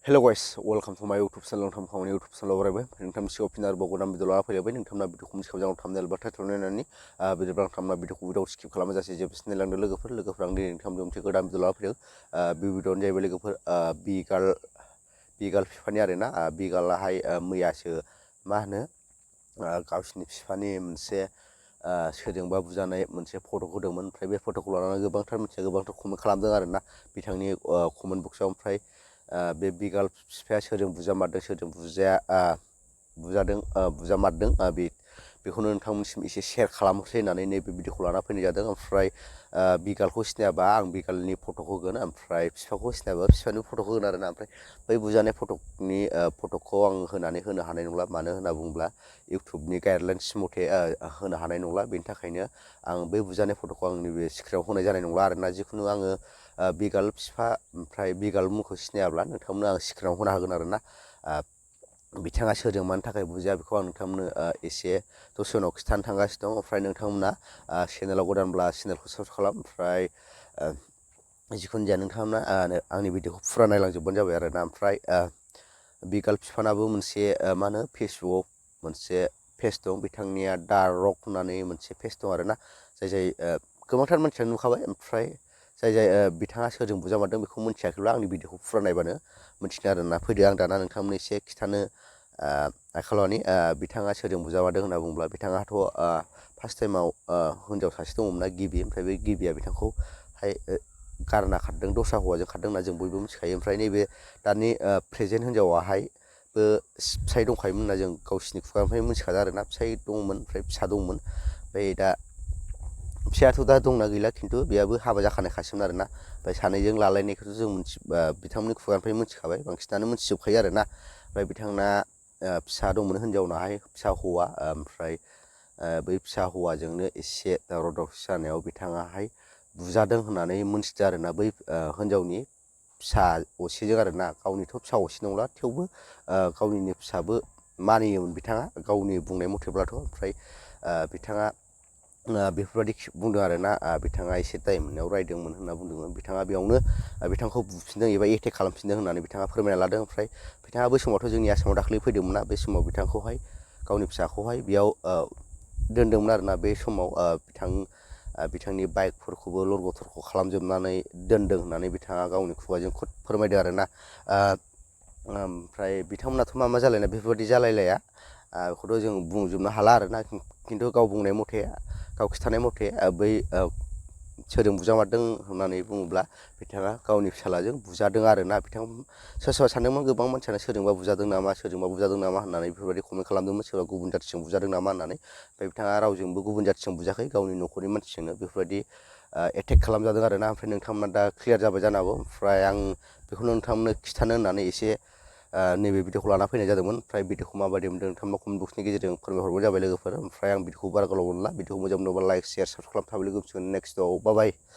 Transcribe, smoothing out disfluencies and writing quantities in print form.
Hello guys, welcome to my YouTube channel. नोंथांमोननि YouTube channel बरायबाय नोंथांनि सिगाङाव फिन आरोबाव गोदान भिडिअ लाना फैलायबाय नोंथांमोना भिडिअखौ मिथिखाबाय थांबनेल बा टाइटल नायनानै बिदिब्ला नोंथांमोना भिडिअखौ उइदाउट स्किप खालामाजासे जोबसिनै लांदों लोगोफोर आं दिनै नोंथांमोनजों मोनसे गोदान भिडिअ लाना फैदों बे भिडिअआनो जाहैबाय लोगोफोर बिगाल बिफानि आरोना बिगालाहाय मैयासो मा होनो गावसिनि बिफानि मोनसे सोरजोंबा बुजानाय मोनसे फट' होदोंमोन ओमफ्राय बे फट'खौ लानानै गोबांथार मानसिया गोबांथार कमेन्ट खालामदों आरोना बिथांनि कमेन्ट बक्सआव ओमफ्राय बे बिगाल बिफाया सोरजों बुजामारदों सोरजों बुजामारदों बेखौनो नोंथांमोननिसिम एसे शेयार खालामनोसै होननानै नैबे भिडिअखौ लाना फैनाय जादों ओमफ्राय बिगालखौ सिनायाबा आं बिगालनि फट'खौ होगोन ओमफ्राय बिफाखौ सिनायाबा बिफानि फट'खौ होगोन आरोना ओमफ्राय बै बुजानाय फट'खौ आं होनो हानाय नंला मानो होनना बुङोब्ला इउटुबनि गाइडलाइन्स मथे होनो हानाय नंला बेनि थाखायनो आं बै बुजानाय फट'खौ आंनि बे स्क्रिनाव होनाय जानाय नंला आरोना जिखुनु आङो बिगाल बिफा ओमफ्राय बिगाल मुंखौ सिनायाब्ला नोंथांमोननो आं स्क्रिनाव होनो हागोन आरोना बिथाङा सोरजों मानि थाखाय बुजिया बेखौ आं नोंथांमोननो एसे दसे उनाव खिथानो थांगासिनो दं ओमफ्राय नोंथांमोना चेनेलाव गोदानब्ला चेनेलखौ साबस्क्राइब खालाम ओमफ्राय जिखुनु जाया नोंथांमोना आंनि भिडिअखौ फुरा नायलांजोबबानो जाबाय आरोना ओमफ्राय बिगाल बिफानाबो मोनसे मा होनो फेसबुकआव मोनसे पेज दं बिथांनिया दा रक होननानै मोनसे पेज दं आरोना जाय गोबांथार मानसियानो नुखाबाय ओमफ्राय जाय बिथाङा सोरजों बुजामारदों बेखौ मिथियाखैब्ला आंनि भिडिअखौ फुरा नायबानो मिथिनो आरोना फैदो आं दाना नोंथांमोननो एसे खिथानो आखालानि बिथाङा सोरजों बुजामारदों होनना बुङोब्ला बिथाङाथ' फार्स्ट टाइमाव हिनजाव सासे दङमोन ना गिबि ओमफ्राय बे गिबिया बिथांखौहाय गारना खारदों दस्रा हौवाजों खारदों होनना जों बयबो मिथिखायो ओमफ्राय नैबे दानि प्रेजेन्ट हिनजावाहायबो फिसाय दंखायोमोन होनना जों गावसिनि खुगानिफ्राय मिथिखादों आरोना फिसाय दंमोन ओमफ्राय फिसा दंमोन ओमफ्राय दा फिसायाथ' दा दंना गैला खिन्थु बेयाबो हाबा जाखानायखासोमोन आरोना ओमफ्राय सानैजों लालायनायखौथ' जों बिथांमोननि खुगानिफ्राय मिथिखाबाय बांसिनानो मिथिजोबखायो आरोना ओमफ्राय बिथांना फिसा दंमोन हिनजावनाहाय फिसा हौवा ओमफ्राय बै फिसा हौवाजोंनो एसे दावराव दावसि जानायाव बिथाङाहाय बुजादों होननानै मिथिदों आरोना बै हिनजावनि फिसा असेजों आरोना गावनिथ' फिसा असे नंला थेवबो गावनिनो फिसाबो मानियोमोन बिथाङा गावनि बुंनाय मथेब्लाथ' ओमफ्राय बिथाङा बेफोरबायदि बुंदों आरोना बिथाङा एसे दाय मोननायाव रायदोंमोन होनना बुंदोंमोन बिथाङा बेयावनो बिथांखौ बुफिनदों एबा एटेक खालामफिनदों होननानै बिथाङा फोरमायना लादों ओमफ्राय बिथाङा बै समावथ' जोंनि आसामाव दाखालि फैदोंमोन ना बे समाव बिथांखौहाय गावनि फिसाखौहाय बेयाव दोनदोंमोन आरोना बे समाव बिथांनि बाइकफोरखौबो लरग' थरग' खालामजोबनानै दोनदों होननानै बिथाङा गावनि खुगाजों फोरमायदों आरोना ओमफ्राय बिथांमोनाथ' मा जालायना बेफोरबायदि जालायलाया बेखौथ' जों बुंजोबनो हाला आरोना खिन्थु गाव बुंनाय मथे गाव खिन्थानाय मथे बै सोरजों बुजामारदों होननानै बुङोब्ला बिथाङा गावनि फिसालाजों बुजादों आरोना सोरबा सोरबा सानदोंमोन गोबां मानसियानो सोरजोंबा बुजादों नामा होननानै बेफोरबायदि कमेन्ट खालामदोंमोन सोरबा गुबुन जाथिजों बुजादों नामा होननानै ओमफ्राय बिथाङा रावजोंबो गुबुन जाथिजों बुजाखै गावनि न'खरनि मानसिजोंनो बेफोरबायदि एटेक खालामजादों आरोना ओमफ्राय नोंथांमोना दा क्लियार जाबाय जानो हागौ ओमफ्राय आं बेखौनो नोंथांमोननो खिथानो होननानै एसे नैबे भिडिअखौ लाना फैनाय जादोंमोन ओमफ्य भिडिअखौ माबायदि मोनदों नोंथांमोना कमेन्ट बक्सनि गेजेरजों फोरमायहरबानो जाबाय लोगोफोर ओमफ्राय आं भिडिअखौ बारा गोलाव मोनला भिडिअखौ मोजां मोनोबा लाइक शेयार साबस्क्राइब खालामना थाबाय लोगो मोनसिगोन नेक्स्टआव बाय